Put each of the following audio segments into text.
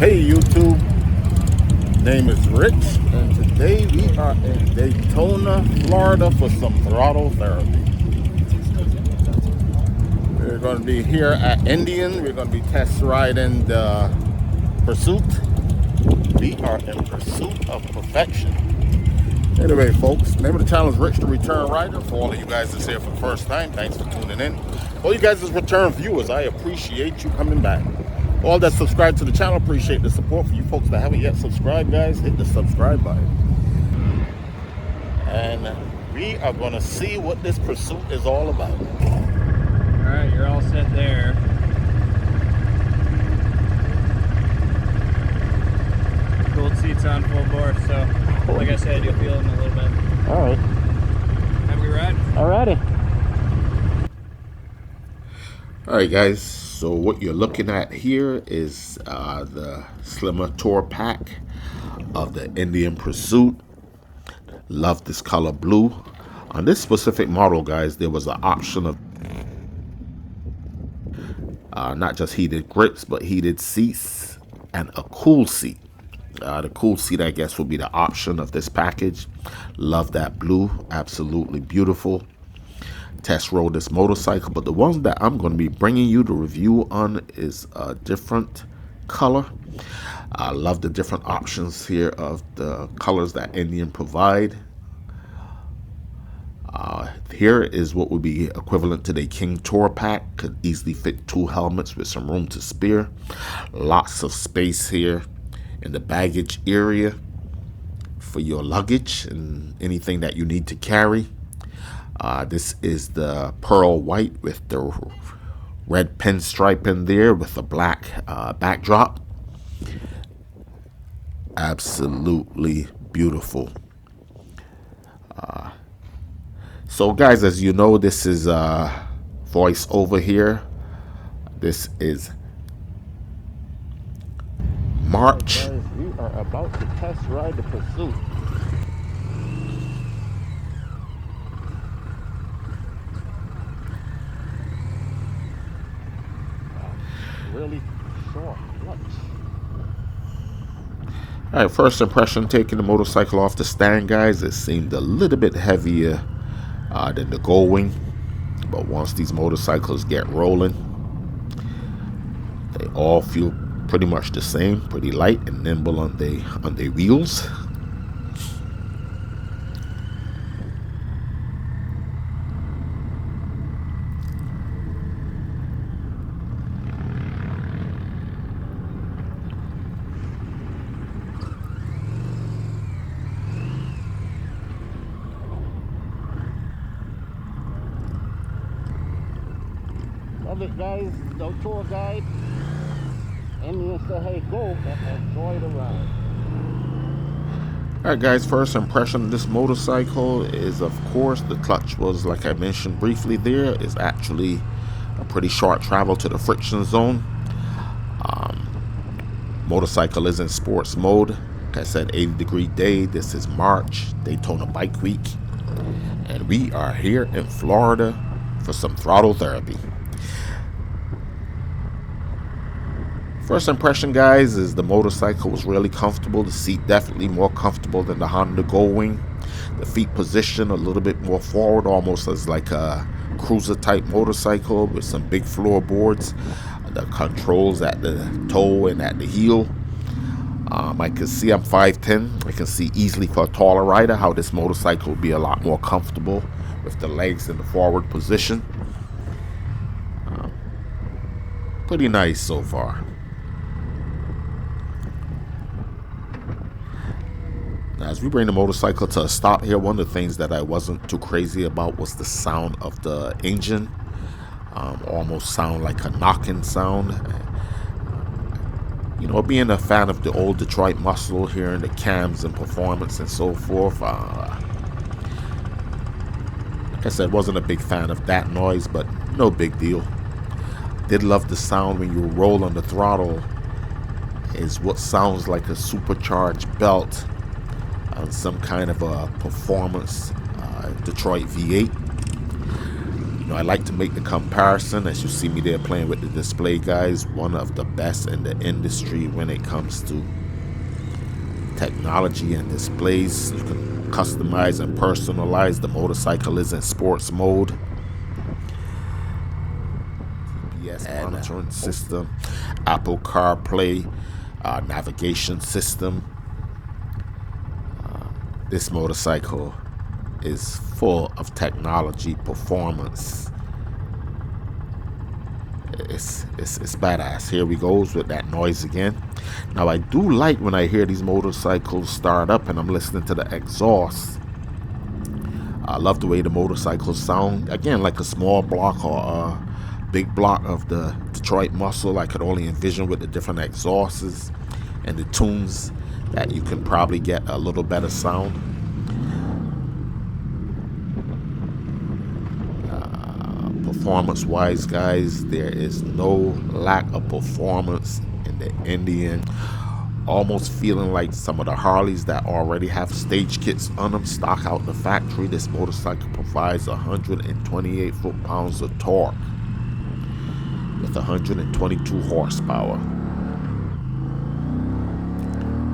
Hey YouTube, name is Rich, and today we are in Daytona, Florida for some throttle therapy. We're going to be here at Indian. We're going to be test riding the Pursuit. We are in pursuit of perfection. Anyway, folks, name of the channel is Rich the Return Rider. For all of you guys that's here for the first time, thanks for tuning in. All you guys as return viewers, I appreciate you coming back. All that subscribe to the channel, appreciate the support. For you folks that haven't yet subscribed, guys, hit the subscribe button. And we are going to see what this pursuit is all about. All right, you're all set there. Gold seats on full bore, so like I said, you'll feel it in a little bit. All right. Have we ride? Alrighty. All right, guys. So what you're looking at here is the slimmer tour pack of the Indian Pursuit. Love this color blue. On this specific model, guys, there was an option of not just heated grips, but heated seats and a cool seat. The cool seat, I guess, will be the option of this package. Love that blue. Absolutely beautiful. Test rode this motorcycle, but the ones that I'm going to be bringing you the review on is a different color. I love the different options here of the colors that Indian provide. Here is what would be equivalent to the King Tour Pack. Could easily fit 2 helmets with some room to spare. Lots of space here in the baggage area for your luggage and anything that you need to carry. This is the pearl white with the red pinstripe in there with a black backdrop. Absolutely beautiful. So guys, as you know, this is voice over here. This is March. Guys, we are about to test ride the Pursuit. Really short clutch. All right, first impression taking the motorcycle off the stand, guys. It seemed a little bit heavier than the Goldwing, but once these motorcycles get rolling, they all feel pretty much the same, pretty light and nimble on their wheels. Love it, guys. No tour guide. Indian said, hey, go, but enjoy the ride. Alright, guys, first impression of this motorcycle is, of course, the clutch was, like I mentioned briefly there, is actually a pretty short travel to the friction zone. Motorcycle is in sports mode. Like I said, 80-degree day. This is March, Daytona Bike Week. And we are here in Florida for some throttle therapy. First impression, guys, is the motorcycle was really comfortable. The seat definitely more comfortable than the Honda Goldwing. The feet position a little bit more forward, almost as like a cruiser type motorcycle with some big floorboards. The controls at the toe and at the heel. I can see I'm 5'10". I can see easily for a taller rider how this motorcycle will be a lot more comfortable with the legs in the forward position. Pretty nice so far. As we bring the motorcycle to a stop here, one of the things that I wasn't too crazy about was the sound of the engine. Almost sound like a knocking sound. You know, being a fan of the old Detroit muscle, hearing the cams and performance and so forth. Like I said, wasn't a big fan of that noise, but no big deal. Did love the sound when you roll on the throttle. Is what sounds like a supercharged belt on some kind of a performance Detroit V8. I like to make the comparison, as you see me there playing with the display, guys. One of the best in the industry when it comes to technology and displays. You can customize and personalize. The motorcycle is in sports mode. GPS monitoring system, Apple CarPlay, navigation system. This motorcycle is full of technology, performance. It's badass. Here we goes with that noise again. Now I do like when I hear these motorcycles start up and I'm listening to the exhaust. I love the way the motorcycles sound. Again, like a small block or a big block of the Detroit muscle. I could only envision with the different exhausts and the tunes that you can probably get a little better sound. Performance wise, guys, there is no lack of performance in the Indian. Almost feeling like some of the Harleys that already have stage kits on them, stock out the factory. This motorcycle provides 128 foot-pounds of torque with 122 horsepower.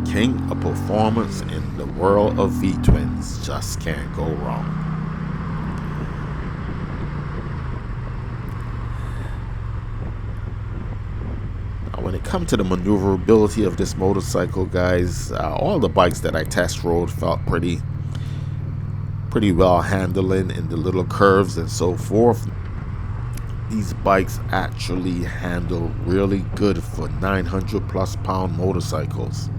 King of performance in the world of V-twins. Just can't go wrong. When it comes to the maneuverability of this motorcycle, guys, all the bikes that I test rode felt pretty well handling in the little curves and so forth. These bikes actually handle really good for 900 plus pound motorcycles,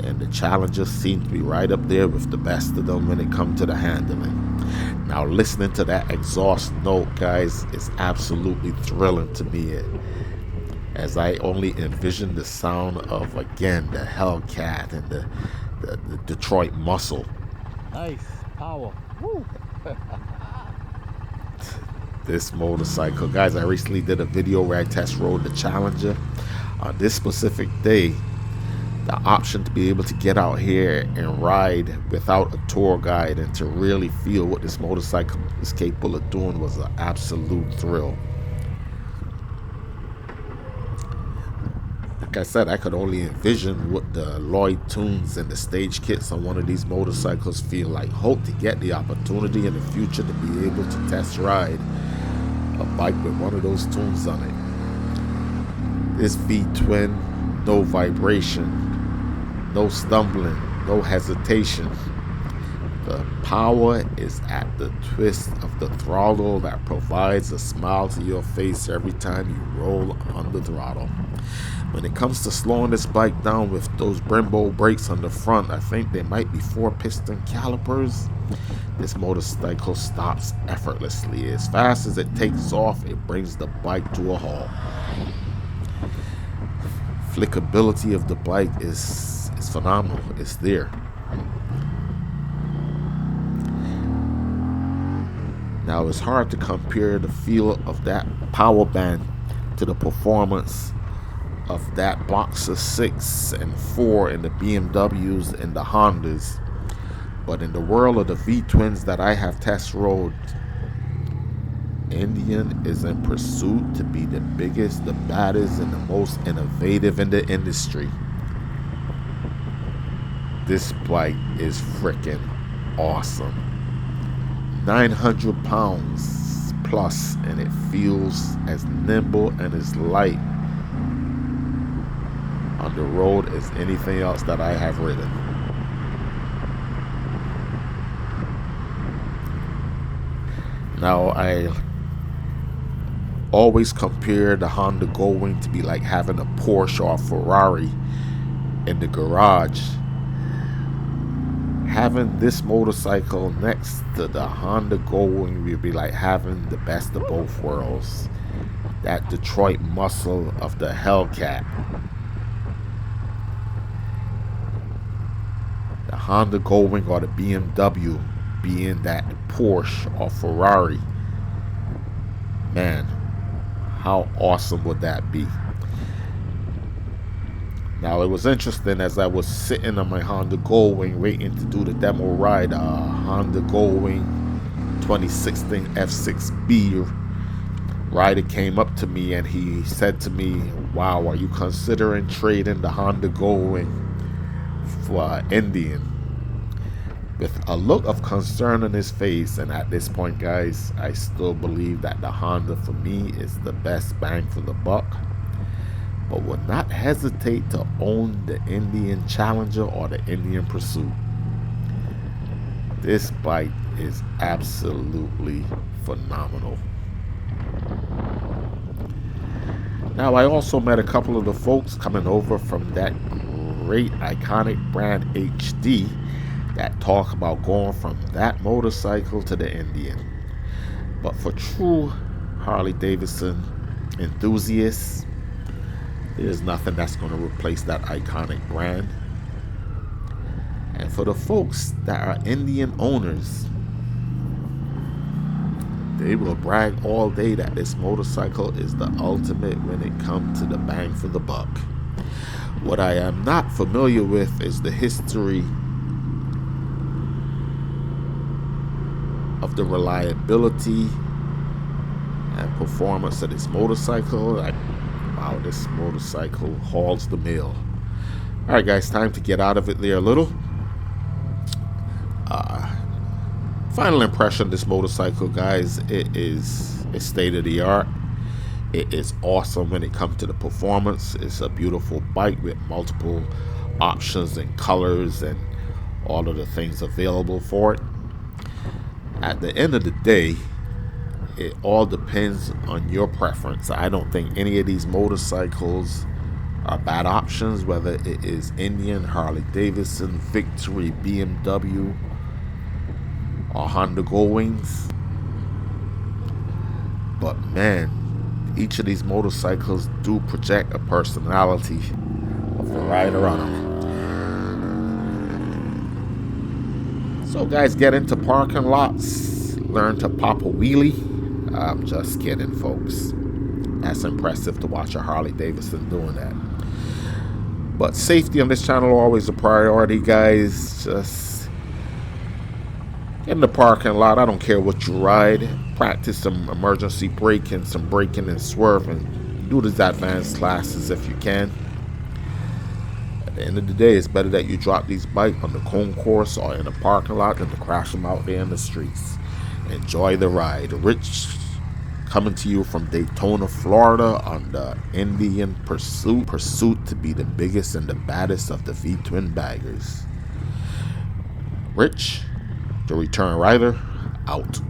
and the Challengers seem to be right up there with the best of them when it comes to the handling. Now listening to that exhaust note, guys, is absolutely thrilling to me, as I only envision the sound of, again, the Hellcat and the Detroit muscle. Nice power. Woo. This motorcycle, guys, I recently did a video where I test rode the Challenger. On this specific day, the option to be able to get out here and ride without a tour guide and to really feel what this motorcycle is capable of doing was an absolute thrill. Like I said, I could only envision what the Lloyd tunes and the stage kits on one of these motorcycles feel like. Hope to get the opportunity in the future to be able to test ride a bike with one of those tunes on it. This V-twin, no vibration, no stumbling, no hesitation. The power is at the twist of the throttle that provides a smile to your face every time you roll on the throttle. When it comes to slowing this bike down with those Brembo brakes on the front, I think they might be 4-piston calipers. This motorcycle stops effortlessly. As fast as it takes off, it brings the bike to a halt. Flickability of the bike is phenomenal. It's there. Now it's hard to compare the feel of that power band to the performance of that Boxer 6 and 4 in the BMWs and the Hondas. But in the world of the V-twins that I have test rode, Indian is in pursuit to be the biggest, the baddest, and the most innovative in the industry. This bike is freaking awesome. 900 pounds plus, and it feels as nimble and as light on the road as anything else that I have ridden. Now, I always compare the Honda Goldwing to be like having a Porsche or a Ferrari in the garage. Having this motorcycle next to the Honda Goldwing would be like having the best of both worlds. That Detroit muscle of the Hellcat. The Honda Goldwing or the BMW being that Porsche or Ferrari. Man, how awesome would that be? Now, it was interesting as I was sitting on my Honda Goldwing waiting to do the demo ride. Honda Goldwing 2016 F6B rider came up to me and he said to me, "Wow, are you considering trading the Honda Goldwing for Indian?" With a look of concern on his face. And at this point, guys, I still believe that the Honda for me is the best bang for the buck, but would not hesitate to own the Indian Challenger or the Indian Pursuit. This bike is absolutely phenomenal. Now, I also met a couple of the folks coming over from that great iconic brand HD that talk about going from that motorcycle to the Indian. But for true Harley Davidson enthusiasts, there's nothing that's going to replace that iconic brand. And for the folks that are Indian owners, they will brag all day that this motorcycle is the ultimate when it comes to the bang for the buck. What I am not familiar with is the history of the reliability and performance of this motorcycle. Wow, this motorcycle hauls the mill. Alright guys, time to get out of it there a little. Final impression of this motorcycle, guys, it's state of the art. It is awesome when it comes to the performance. It's a beautiful bike with multiple options and colors and all of the things available for it. At the end of the day, it all depends on your preference. I don't think any of these motorcycles are bad options, whether it is Indian, Harley Davidson, Victory, BMW, or Honda Goldwings. But man, each of these motorcycles do project a personality of the rider on them. So guys, get into parking lots, learn to pop a wheelie. I'm just kidding, folks. That's impressive to watch a Harley Davidson doing that. But safety on this channel always a priority, guys. Just get in the parking lot. I don't care what you ride. Practice some emergency braking, some braking and swerving. Do these advanced classes if you can. At the end of the day, it's better that you drop these bikes on the concourse or in the parking lot than to crash them out there in the streets. Enjoy the ride. Rich coming to you from Daytona, Florida on the Indian Pursuit. Pursuit to be the biggest and the baddest of the V-twin baggers. Rich, the return rider, out.